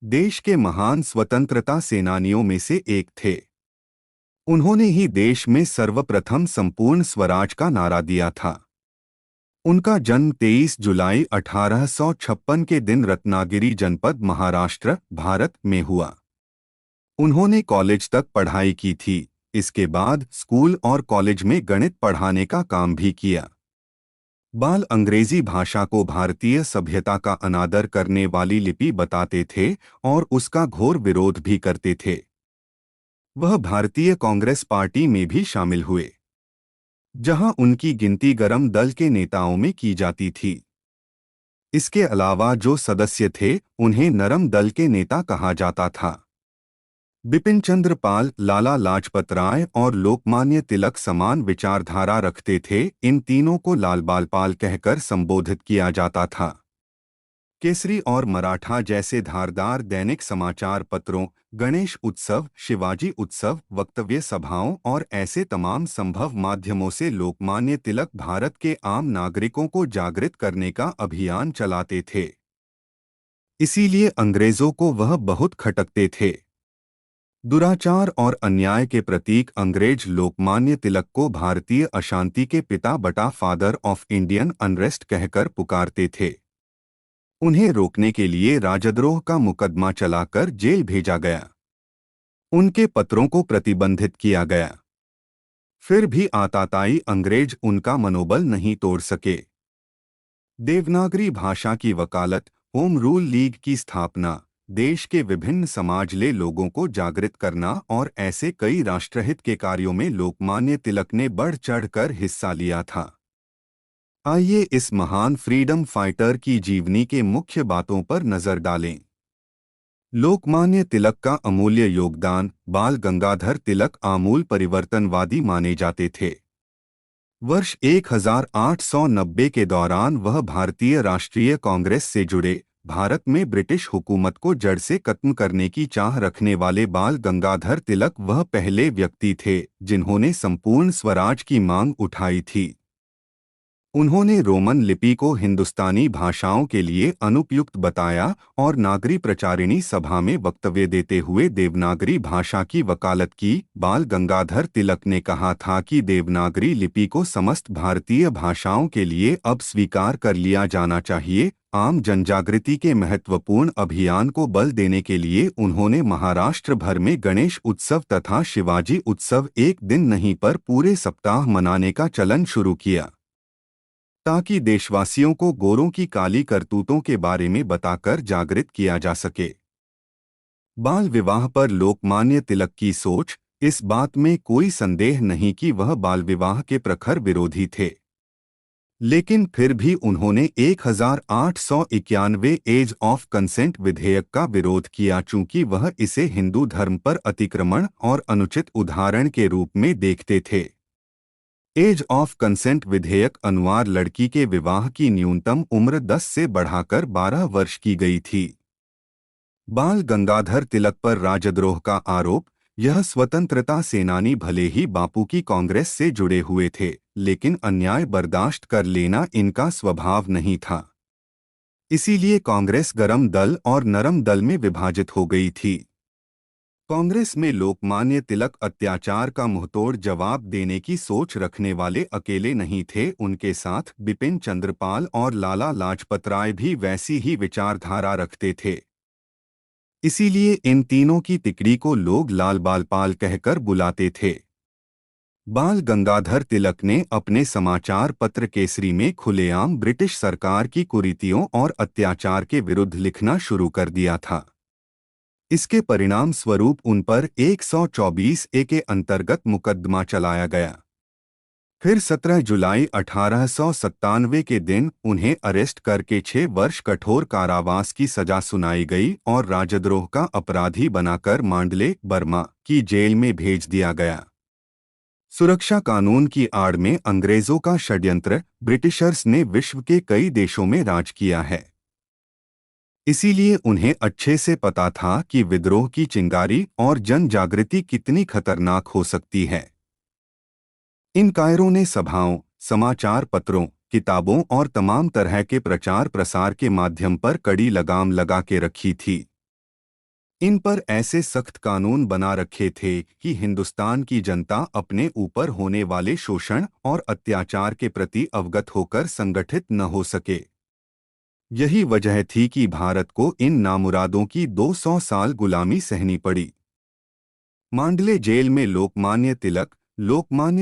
देश के महान स्वतंत्रता सेनानियों में से एक थे। उन्होंने ही देश में सर्वप्रथम संपूर्ण स्वराज का नारा दिया था। उनका जन्म 23 जुलाई 1856 के दिन रत्नागिरी जनपद महाराष्ट्र, भारत में हुआ। उन्होंने कॉलेज तक पढ़ाई की थी। इसके बाद स्कूल और कॉलेज में गणित पढ़ाने का काम भी किया। बाल अंग्रेजी भाषा को भारतीय सभ्यता का अनादर करने वाली लिपि बताते थे और उसका घोर विरोध भी करते थे। वह भारतीय कांग्रेस पार्टी में भी शामिल हुए, जहां उनकी गिनती गरम दल के नेताओं में की जाती थी। इसके अलावा जो सदस्य थे उन्हें नरम दल के नेता कहा जाता था। बिपिन चंद्र पाल, लाला लाजपत राय और लोकमान्य तिलक समान विचारधारा रखते थे। इन तीनों को लाल बाल पाल कहकर संबोधित किया जाता था। केसरी और मराठा जैसे धारदार दैनिक समाचार पत्रों, गणेश उत्सव, शिवाजी उत्सव, वक्तव्य सभाओं और ऐसे तमाम संभव माध्यमों से लोकमान्य तिलक भारत के आम नागरिकों को जागृत करने का अभियान चलाते थे। इसीलिए अंग्रेजों को वह बहुत खटकते थे। दुराचार और अन्याय के प्रतीक अंग्रेज लोकमान्य तिलक को भारतीय अशांति के पिता बटा फादर ऑफ इंडियन अनरेस्ट कहकर पुकारते थे। उन्हें रोकने के लिए राजद्रोह का मुकदमा चलाकर जेल भेजा गया। उनके पत्रों को प्रतिबंधित किया गया। फिर भी आताताई अंग्रेज उनका मनोबल नहीं तोड़ सके। देवनागरी भाषा की वकालत, होम रूल लीग की स्थापना, देश के विभिन्न समाजले लोगों को जागृत करना और ऐसे कई राष्ट्रहित के कार्यों में लोकमान्य तिलक ने बढ़ चढ़कर हिस्सा लिया था। आइए इस महान फ्रीडम फाइटर की जीवनी के मुख्य बातों पर नजर डालें। लोकमान्य तिलक का अमूल्य योगदान। बाल गंगाधर तिलक आमूल परिवर्तनवादी माने जाते थे। वर्ष 1890 के दौरान वह भारतीय राष्ट्रीय कांग्रेस से जुड़े। भारत में ब्रिटिश हुकूमत को जड़ से खत्म करने की चाह रखने वाले बाल गंगाधर तिलक वह पहले व्यक्ति थे जिन्होंने संपूर्ण स्वराज की मांग उठाई थी। उन्होंने रोमन लिपि को हिंदुस्तानी भाषाओं के लिए अनुपयुक्त बताया और नागरी प्रचारिणी सभा में वक्तव्य देते हुए देवनागरी भाषा की वकालत की। बाल गंगाधर तिलक ने कहा था कि देवनागरी लिपि को समस्त भारतीय भाषाओं के लिए अब स्वीकार कर लिया जाना चाहिए। आम जनजागृति के महत्वपूर्ण अभियान को बल देने के लिए उन्होंने महाराष्ट्र भर में गणेश उत्सव तथा शिवाजी उत्सव एक दिन नहीं पर पूरे सप्ताह मनाने का चलन शुरू किया, ताकि देशवासियों को गोरों की काली करतूतों के बारे में बताकर जागृत किया जा सके। बाल विवाह पर लोकमान्य तिलक की सोच। इस बात में कोई संदेह नहीं कि वह बाल विवाह के प्रखर विरोधी थे, लेकिन फिर भी उन्होंने 1891 एज ऑफ कंसेंट विधेयक का विरोध किया, चूंकि वह इसे हिंदू धर्म पर अतिक्रमण और अनुचित उदाहरण के रूप में देखते थे। एज ऑफ कंसेंट विधेयक अनुसार लड़की के विवाह की न्यूनतम उम्र 10 से बढ़ाकर 12 वर्ष की गई थी। बाल गंगाधर तिलक पर राजद्रोह का आरोप। यह स्वतंत्रता सेनानी भले ही बापू की कांग्रेस से जुड़े हुए थे, लेकिन अन्याय बर्दाश्त कर लेना इनका स्वभाव नहीं था। इसीलिए कांग्रेस गरम दल और नरम दल में विभाजित हो गई थी। कांग्रेस में लोकमान्य तिलक अत्याचार का मुंहतोड़ जवाब देने की सोच रखने वाले अकेले नहीं थे। उनके साथ बिपिन चंद्र पाल और लाला लाजपत राय भी वैसी ही विचारधारा रखते थे। इसीलिए इन तीनों की तिकड़ी को लोग लाल बाल पाल कहकर बुलाते थे। बाल गंगाधर तिलक ने अपने समाचार पत्र केसरी में खुलेआम ब्रिटिश सरकार की कुरीतियों और अत्याचार के विरुद्ध लिखना शुरू कर दिया था। इसके परिणाम स्वरूप उन पर 124 ए के अंतर्गत मुकदमा चलाया गया। फिर 17 जुलाई 1897 के दिन उन्हें अरेस्ट करके 6 वर्ष कठोर कारावास की सजा सुनाई गई और राजद्रोह का अपराधी बनाकर मांडले, बर्मा की जेल में भेज दिया गया। सुरक्षा कानून की आड़ में अंग्रेजों का षड्यंत्र। ब्रिटिशर्स ने विश्व के कई देशों में राज किया है, इसीलिए उन्हें अच्छे से पता था कि विद्रोह की चिंगारी और जन जागृति कितनी खतरनाक हो सकती है। इन कायरों ने सभाओं, समाचार पत्रों, किताबों और तमाम तरह के प्रचार प्रसार के माध्यम पर कड़ी लगाम लगा के रखी थी। इन पर ऐसे सख्त कानून बना रखे थे कि हिंदुस्तान की जनता अपने ऊपर होने वाले शोषण और अत्याचार के प्रति अवगत होकर संगठित न हो सके। यही वजह थी कि भारत को इन नामुरादों की 200 साल गुलामी सहनी पड़ी। मांडले जेल में लोकमान्य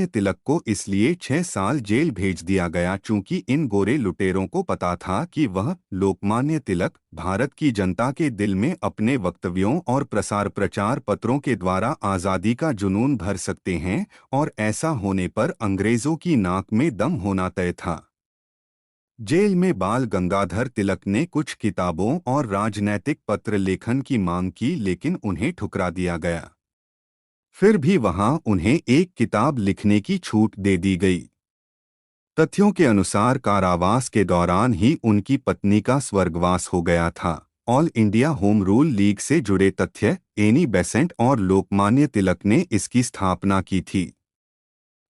तिलक को इसलिए 6 साल जेल भेज दिया गया चूंकि इन गोरे लुटेरों को पता था कि वह लोकमान्य तिलक भारत की जनता के दिल में अपने वक्तव्यों और प्रसार प्रचार पत्रों के द्वारा आज़ादी का जुनून भर सकते हैं, और ऐसा होने पर अंग्रेजों की नाक में दम होना तय था। जेल में बाल गंगाधर तिलक ने कुछ किताबों और राजनैतिक पत्र लेखन की मांग की, लेकिन उन्हें ठुकरा दिया गया। फिर भी वहां उन्हें एक किताब लिखने की छूट दे दी गई। तथ्यों के अनुसार कारावास के दौरान ही उनकी पत्नी का स्वर्गवास हो गया था। All India home rule league से जुड़े तथ्य। एनी बेसेंट और लोकमान्य तिलक ने इसकी स्थापना की थी।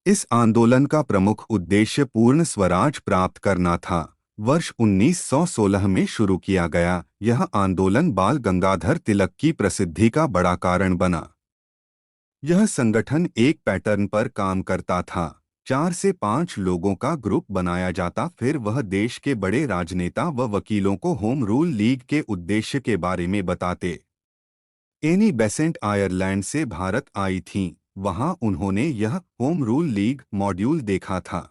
इस आंदोलन का प्रमुख उद्देश्य पूर्ण स्वराज प्राप्त करना था। वर्ष 1916 में शुरू किया गया यह आंदोलन बाल गंगाधर तिलक की प्रसिद्धि का बड़ा कारण बना। यह संगठन एक पैटर्न पर काम करता था। 4 से 5 लोगों का ग्रुप बनाया जाता, फिर वह देश के बड़े राजनेता व वकीलों को होम रूल लीग के उद्देश्य के बारे में बताते। एनी बेसेंट आयरलैंड से भारत आई थीं। वहां उन्होंने यह होम रूल लीग मॉड्यूल देखा था,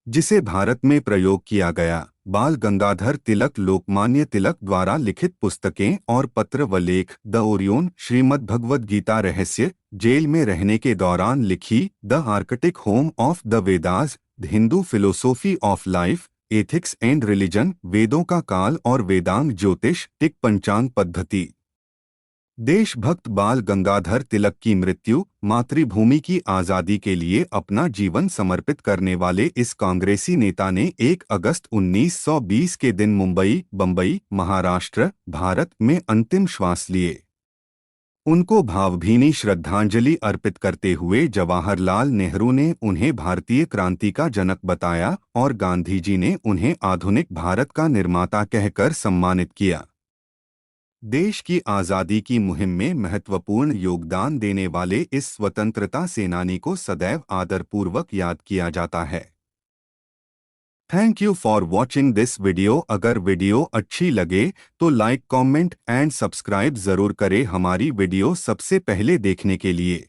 जिसे भारत में प्रयोग किया गया। बाल गंगाधर तिलक लोकमान्य तिलक द्वारा लिखित पुस्तकें और पत्र व लेख द ओरियन, श्रीमद् भगवद गीता रहस्य, जेल में रहने के दौरान लिखी the Arctic home of the Vedas, the Hindu philosophy of life, ethics and religion, वेदों का काल और वेदांग ज्योतिष, टिक पंचांग पद्धति। देशभक्त बाल गंगाधर तिलक की मृत्यु, मातृभूमि की आज़ादी के लिए अपना जीवन समर्पित करने वाले इस कांग्रेसी नेता ने 1 अगस्त 1920 के दिन बम्बई, महाराष्ट्र, भारत में अंतिम श्वास लिए। उनको भावभीनी श्रद्धांजलि अर्पित करते हुए जवाहरलाल नेहरू ने उन्हें भारतीय क्रांति का जनक बताया और गांधी जी ने उन्हें आधुनिक भारत का निर्माता कहकर सम्मानित किया। देश की आज़ादी की मुहिम में महत्वपूर्ण योगदान देने वाले इस स्वतंत्रता सेनानी को सदैव आदरपूर्वक याद किया जाता है। Thank you for watching this video. अगर वीडियो अच्छी लगे तो लाइक, कमेंट एंड सब्सक्राइब जरूर करें हमारी वीडियो सबसे पहले देखने के लिए।